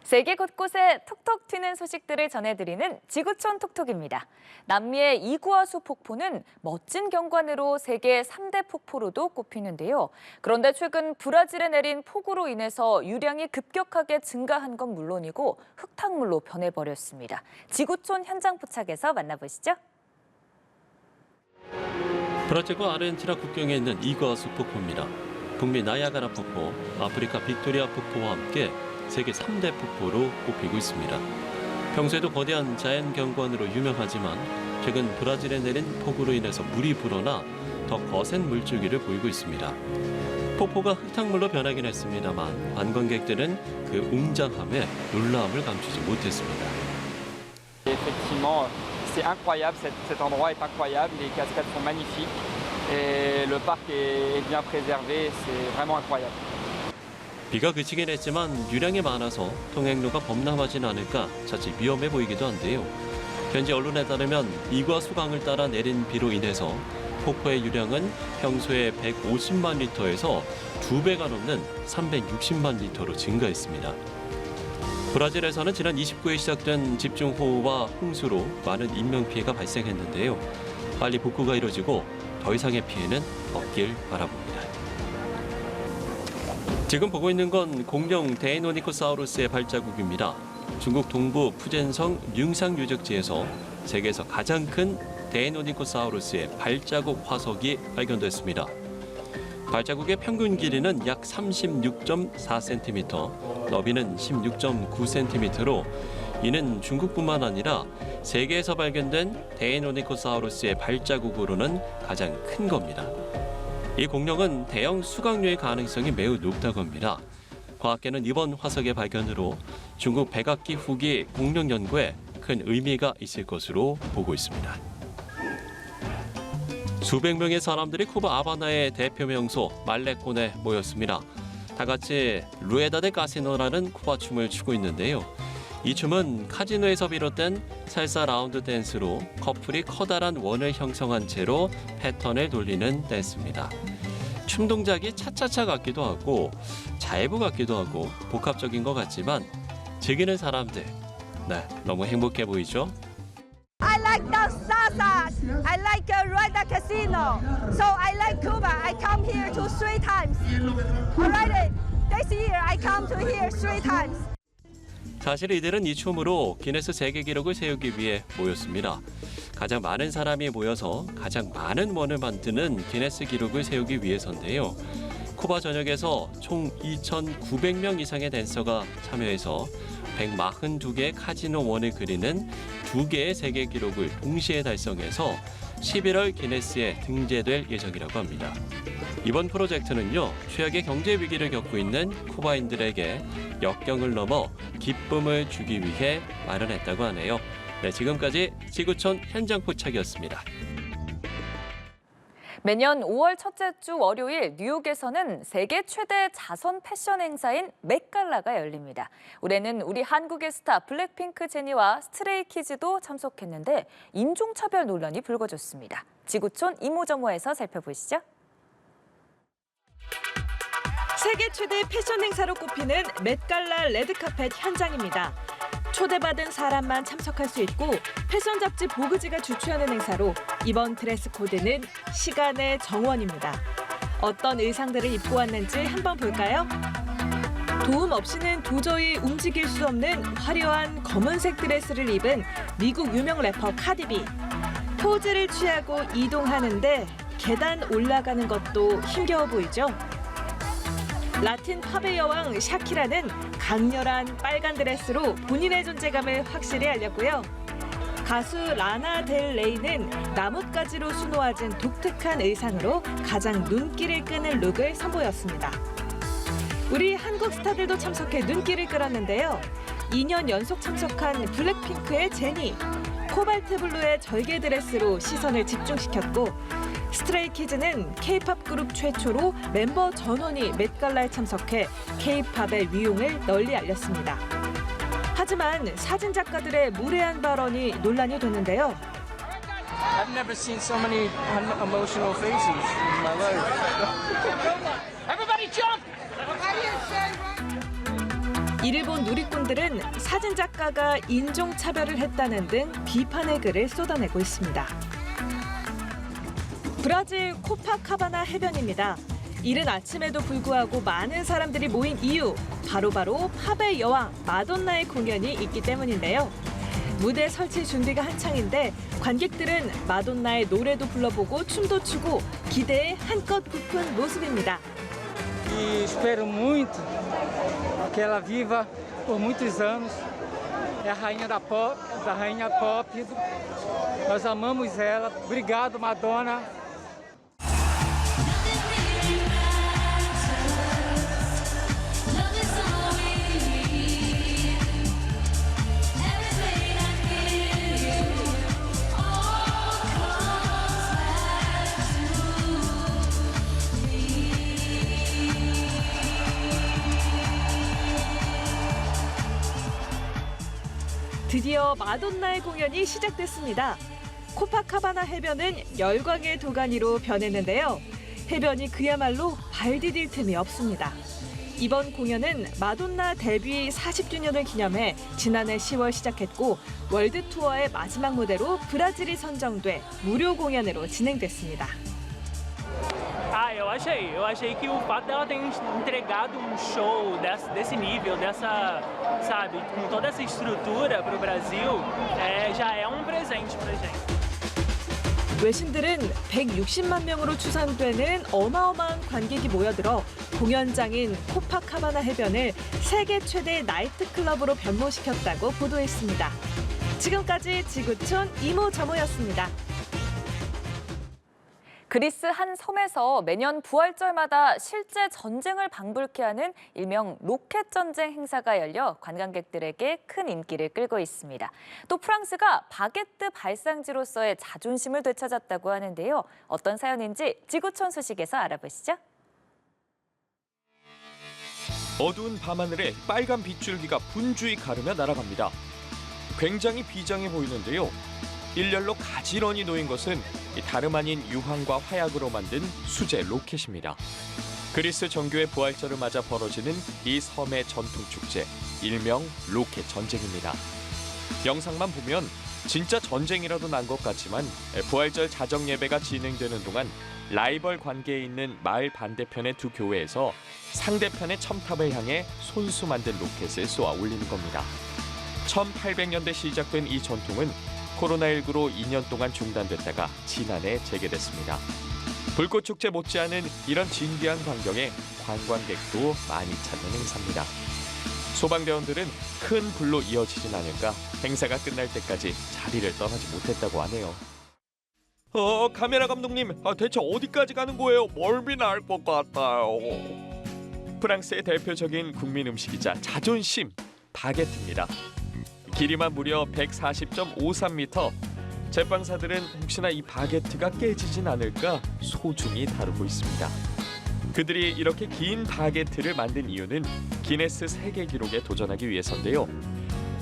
세계 곳곳에 톡톡 튀는 소식들을 전해드리는 지구촌 톡톡입니다. 남미의 이구아수 폭포는 멋진 경관으로 세계 3대 폭포로도 꼽히는데요. 그런데 최근 브라질에 내린 폭우로 인해서 유량이 급격하게 증가한 건 물론이고 흙탕물로 변해버렸습니다. 지구촌 현장 포착에서 만나보시죠. 브라질과 아르헨티나 국경에 있는 이구아수 폭포입니다. 북미 나야가라 폭포, 아프리카 빅토리아 폭포와 함께 세계 3대 폭포로 꼽히고 있습니다. 평소에도 거대한 자연 경관으로 유명하지만 최근 브라질에 내린 폭우로 인해서 물이 불어나 더 거센 물줄기를 보이고 있습니다. 폭포가 흙탕물로 변하긴 했습니다만 관광객들은 그 웅장함에 놀라움을 감추지 못했습니다. Effectivement, c'est incroyable, cet endroit est incroyable, les cascades sont magnifiques et le parc est bien préservé, c'est vraiment incroyable. 비가 그치긴 했지만 유량이 많아서 통행로가 범람하진 않을까 자칫 위험해 보이기도 한데요. 현지 언론에 따르면 이구아수 강을 따라 내린 비로 인해서 폭포의 유량은 평소의 150만 리터에서 2배가 넘는 360만 리터로 증가했습니다. 브라질에서는 지난 29일 시작된 집중호우와 홍수로 많은 인명피해가 발생했는데요. 빨리 복구가 이뤄지고 더 이상의 피해는 없길 바라봅니다. 지금 보고 있는 건 공룡 데이노니코사우루스의 발자국입니다. 중국 동부 푸젠성 융상 유적지에서 세계에서 가장 큰 데이노니코사우루스의 발자국 화석이 발견됐습니다. 발자국의 평균 길이는 약 36.4cm, 너비는 16.9cm로 이는 중국뿐만 아니라 세계에서 발견된 데이노니코사우루스의 발자국으로는 가장 큰 겁니다. 이 공룡은 대형 수강류의 가능성이 매우 높다고 합니다. 과학계는 이번 화석의 발견으로 중국 백악기 후기 공룡 연구에 큰 의미가 있을 것으로 보고 있습니다. 수백 명의 사람들이 쿠바 아바나의 대표 명소 말레콘에 모였습니다. 다 같이 루에다 데 카시노라는 쿠바 춤을 추고 있는데요. 이 춤은 카지노에서 비롯된 살사 라운드 댄스로 커플이 커다란 원을 형성한 채로 패턴을 돌리는 댄스입니다. 춤 동작이 차차차 같기도 하고 자이브 같기도 하고 복합적인 것 같지만 즐기는 사람들, 너무 행복해 보이죠? I like dance salsa. I like Rueda Casino. So I like Cuba. I come here 3 times. Alright, this year I come to here 3 times. 사실 이들은 이 춤으로 기네스 세계 기록을 세우기 위해 모였습니다. 가장 많은 사람이 모여서 가장 많은 원을 만드는 기네스 기록을 세우기 위해서인데요. 쿠바 전역에서 총 2,900명 이상의 댄서가 참여해서 142개의 카지노 원을 그리는 2개의 세계 기록을 동시에 달성해서 11월 기네스에 등재될 예정이라고 합니다. 이번 프로젝트는요, 최악의 경제 위기를 겪고 있는 쿠바인들에게 역경을 넘어 기쁨을 주기 위해 마련했다고 하네요. 지금까지 지구촌 현장 포착이었습니다. 매년 5월 첫째 주 월요일 뉴욕에서는 세계 최대 자선 패션 행사인 맷갈라가 열립니다. 올해는 우리 한국의 스타 블랙핑크 제니와 스트레이키즈도 참석했는데 인종차별 논란이 불거졌습니다. 지구촌 이모저모에서 살펴보시죠. 세계 최대 패션 행사로 꼽히는 맷갈라 레드카펫 현장입니다. 초대받은 사람만 참석할 수 있고 패션 잡지 보그지가 주최하는 행사로 이번 드레스 코드는 시간의 정원입니다. 어떤 의상들을 입고 왔는지 한번 볼까요? 도움 없이는 도저히 움직일 수 없는 화려한 검은색 드레스를 입은 미국 유명 래퍼 카디비. 포즈를 취하고 이동하는데 계단 올라가는 것도 힘겨워 보이죠? 라틴 팝의 여왕 샤키라는 강렬한 빨간 드레스로 본인의 존재감을 확실히 알렸고요. 가수 라나 델 레이는 나뭇가지로 수놓아진 독특한 의상으로 가장 눈길을 끄는 룩을 선보였습니다. 우리 한국 스타들도 참석해 눈길을 끌었는데요. 2년 연속 참석한 블랙핑크의 제니, 코발트 블루의 절개 드레스로 시선을 집중시켰고 스트레이키즈는 K-팝 그룹 최초로 멤버 전원이 맷갈라에 참석해 K-팝의 위용을 널리 알렸습니다. 하지만 사진작가들의 무례한 발언이 논란이 됐는데요. I've never seen so many unemotional faces in my life. Everybody jump! 이를 본 누리꾼들은 사진작가가 인종차별을 했다는 등 비판의 글을 쏟아내고 있습니다. 브라질 코파카바나 해변입니다. 이른 아침에도 불구하고 많은 사람들이 모인 이유, 바로 팝의 여왕 마돈나의 공연이 있기 때문인데요. 무대 설치 준비가 한창인데 관객들은 마돈나의 노래도 불러보고 춤도 추고 기대에 한껏 부푼 모습입니다. E espero muito que ela viva por muitos anos. É a rainha da rainha pop. Nós amamos ela. Obrigado, Madonna. 드디어 마돈나의 공연이 시작됐습니다. 코파카바나 해변은 열광의 도가니로 변했는데요. 해변이 그야말로 발 디딜 틈이 없습니다. 이번 공연은 마돈나 데뷔 40주년을 기념해 지난해 10월 시작했고 월드 투어의 마지막 무대로 브라질이 선정돼 무료 공연으로 진행됐습니다. Eu achei que o fato dela ter entregado show desse nível, sabe, com toda essa estrutura para o Brasil, já é presente pra gente. 외신들은 160만 명으로 추산되는 어마어마한 관객이 모여들어 공연장인 코파카바나 해변을 세계 최대 나이트클럽으로 변모시켰다고 보도했습니다. 지금까지 지구촌 이모저모였습니다. 그리스 한 섬에서 매년 부활절마다 실제 전쟁을 방불케 하는 일명 로켓 전쟁 행사가 열려 관광객들에게 큰 인기를 끌고 있습니다. 또 프랑스가 바게트 발상지로서의 자존심을 되찾았다고 하는데요. 어떤 사연인지 지구촌 소식에서 알아보시죠. 어두운 밤하늘에 빨간 빗줄기가 분주히 가르며 날아갑니다. 굉장히 비장해 보이는데요. 일렬로 가지런히 놓인 것은 다름 아닌 유황과 화약으로 만든 수제 로켓입니다. 그리스 정교의 부활절을 맞아 벌어지는 이 섬의 전통축제, 일명 로켓 전쟁입니다. 영상만 보면 진짜 전쟁이라도 난 것 같지만 부활절 자정 예배가 진행되는 동안 라이벌 관계에 있는 마을 반대편의 두 교회에서 상대편의 첨탑을 향해 손수 만든 로켓을 쏘아 올리는 겁니다. 1800년대 시작된 이 전통은 코로나19로 2년 동안 중단됐다가 지난해 재개됐습니다. 불꽃축제 못지않은 이런 진귀한 광경에 관광객도 많이 찾는 행사입니다. 소방대원들은 큰 불로 이어지진 않을까 행사가 끝날 때까지 자리를 떠나지 못했다고 하네요. 카메라 감독님, 대체 어디까지 가는 거예요? 멀미 날 것 같아요. 프랑스의 대표적인 국민 음식이자 자존심, 바게트입니다. 길이만 무려 140.53m. 제빵사들은 혹시나 이 바게트가 깨지진 않을까 소중히 다루고 있습니다. 그들이 이렇게 긴 바게트를 만든 이유는 기네스 세계 기록에 도전하기 위해서인데요.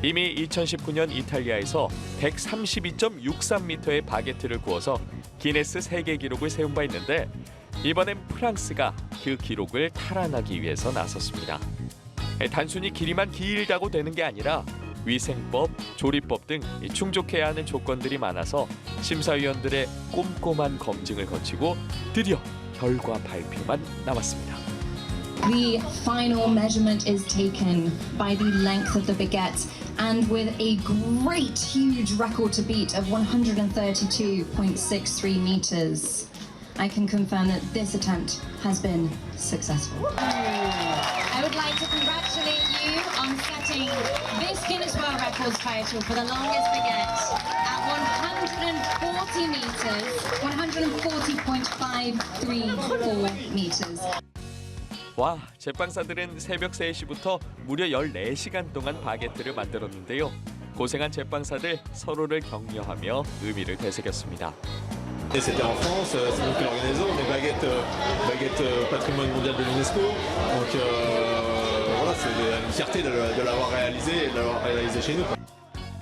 이미 2019년 이탈리아에서 132.63m의 바게트를 구워서 기네스 세계 기록을 세운 바 있는데 이번엔 프랑스가 그 기록을 탈환하기 위해서 나섰습니다. 단순히 길이만 길다고 되는 게 아니라 위생법, 조리법 등 충족해야 하는 조건들이 많아서 심사위원들의 꼼꼼한 검증을 거치고 드디어 결과 발표만 남았습니다. The final measurement is taken by the length of the baguette, and with a great huge record to beat of 132.63 meters, I can confirm that this attempt has been successful. I would like to congratulate you on setting this Guinness World Records title for the longest baguette at 140 meters, 140.534 meters. 와, 제빵사들은 새벽 3시부터 무려 14시간 동안 바게트를 만들었는데요. 고생한 제빵사들 서로를 격려하며 의미를 되새겼습니다. C'était en France, c'est nous qui l'organisons, on est baguette patrimoine mondial de l'UNESCO. Donc voilà, c'est une fierté de l'avoir réalisé et de l'avoir réalisé chez nous.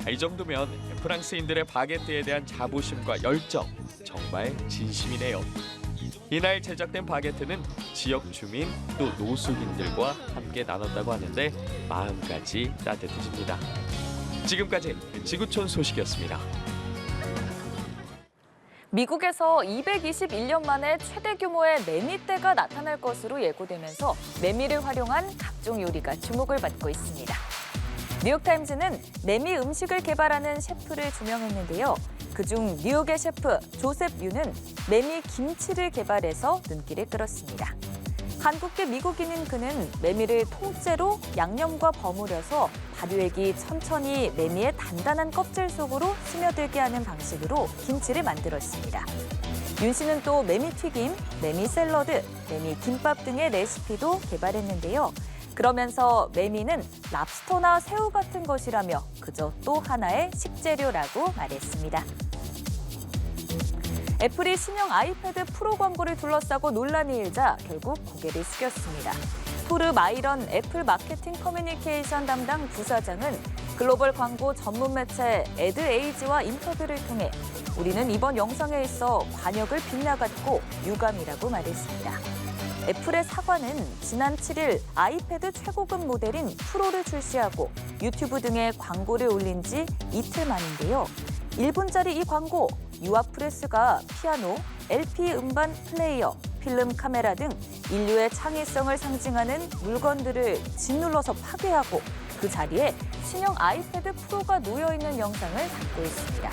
이 정도면 프랑스인들의 바게트에 대한 자부심과 열정 정말 진심이네요. 이날 제작된 바게트는 지역 주민 또 노숙인들과 함께 나눴다고 하는데 마음까지 따뜻해집니다. 지금까지 지구촌 소식이었습니다. 미국에서 221년 만에 최대 규모의 매미떼가 나타날 것으로 예고되면서 매미를 활용한 각종 요리가 주목을 받고 있습니다. 뉴욕타임즈는 매미 음식을 개발하는 셰프를 조명했는데요. 그중 뉴욕의 셰프 조셉 유는 매미 김치를 개발해서 눈길을 끌었습니다. 한국계 미국인인 그는 매미를 통째로 양념과 버무려서 발효액이 천천히 매미의 단단한 껍질 속으로 스며들게 하는 방식으로 김치를 만들었습니다. 윤 씨는 또 매미 튀김, 매미 샐러드, 매미 김밥 등의 레시피도 개발했는데요. 그러면서 매미는 랍스터나 새우 같은 것이라며 그저 또 하나의 식재료라고 말했습니다. 애플이 신형 아이패드 프로 광고를 둘러싸고 논란이 일자 결국 고개를 숙였습니다. 토르 마이런 애플 마케팅 커뮤니케이션 담당 부사장은 글로벌 광고 전문 매체 애드에이지와 인터뷰를 통해 우리는 이번 영상에 있어 관역을 빗나갔고 유감이라고 말했습니다. 애플의 사과는 지난 7일 아이패드 최고급 모델인 프로를 출시하고 유튜브 등에 광고를 올린 지 이틀 만인데요. 1분짜리 이 광고, 유압 프레스가 피아노, LP 음반 플레이어, 필름 카메라 등 인류의 창의성을 상징하는 물건들을 짓눌러서 파괴하고 그 자리에 신형 아이패드 프로가 놓여있는 영상을 담고 있습니다.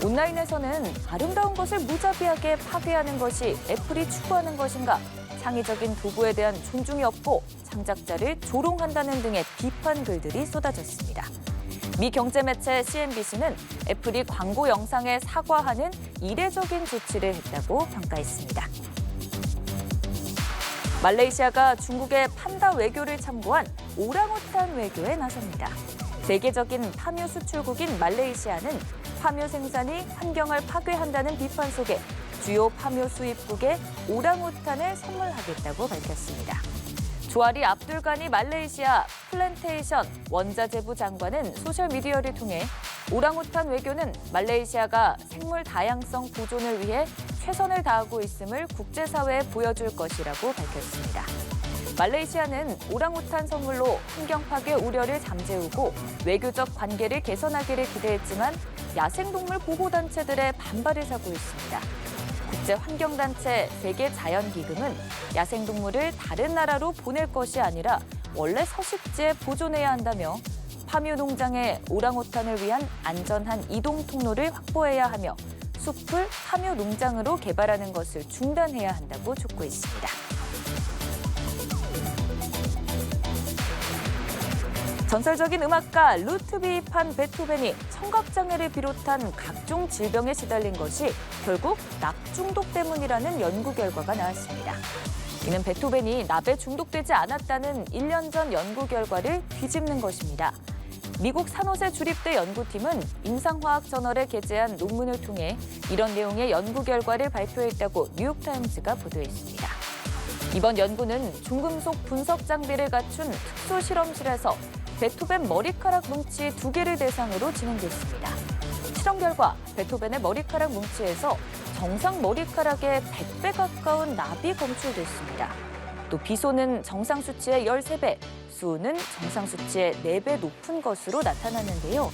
온라인에서는 아름다운 것을 무자비하게 파괴하는 것이 애플이 추구하는 것인가, 창의적인 도구에 대한 존중이 없고 창작자를 조롱한다는 등의 비판 글들이 쏟아졌습니다. 미 경제 매체 CNBC는 애플이 광고 영상에 사과하는 이례적인 조치를 했다고 평가했습니다. 말레이시아가 중국의 판다 외교를 참고한 오랑우탄 외교에 나섭니다. 세계적인 파묘 수출국인 말레이시아는 파묘 생산이 환경을 파괴한다는 비판 속에 주요 파묘 수입국에 오랑우탄을 선물하겠다고 밝혔습니다. 조아리 압둘가니 말레이시아 플랜테이션 원자재부 장관은 소셜미디어를 통해 오랑우탄 외교는 말레이시아가 생물 다양성 보존을 위해 최선을 다하고 있음을 국제사회에 보여줄 것이라고 밝혔습니다. 말레이시아는 오랑우탄 선물로 환경 파괴 우려를 잠재우고 외교적 관계를 개선하기를 기대했지만 야생동물 보호단체들의 반발을 사고 있습니다. 국제환경단체 세계자연기금은 야생동물을 다른 나라로 보낼 것이 아니라 원래 서식지에 보존해야 한다며 파묘 농장의 오랑우탄을 위한 안전한 이동 통로를 확보해야 하며 숲을 파묘 농장으로 개발하는 것을 중단해야 한다고 촉구했습니다. 전설적인 음악가 루트비 판 베토벤이 청각장애를 비롯한 각종 질병에 시달린 것이 결국 납 중독 때문이라는 연구 결과가 나왔습니다. 이는 베토벤이 납에 중독되지 않았다는 1년 전 연구 결과를 뒤집는 것입니다. 미국 산호세 주립대 연구팀은 임상화학 저널에 게재한 논문을 통해 이런 내용의 연구 결과를 발표했다고 뉴욕타임즈가 보도했습니다. 이번 연구는 중금속 분석 장비를 갖춘 특수 실험실에서 베토벤 머리카락 뭉치 2개를 대상으로 진행됐습니다. 실험 결과 베토벤의 머리카락 뭉치에서 정상 머리카락의 100배 가까운 납이 검출됐습니다. 또 비소는 정상 수치의 13배, 수은 정상 수치의 4배 높은 것으로 나타났는데요.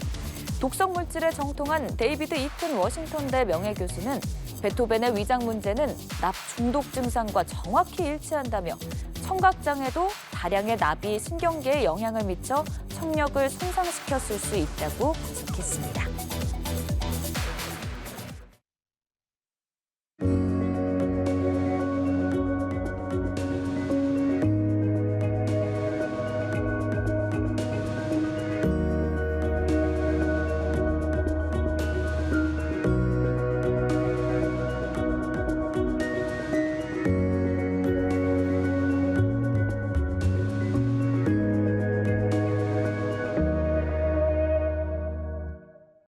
독성 물질에 정통한 데이비드 이튼 워싱턴대 명예교수는 베토벤의 위장 문제는 납 중독 증상과 정확히 일치한다며 청각장애도 다량의 납이 신경계에 영향을 미쳐 청력을 손상시켰을 수 있다고 분석했습니다.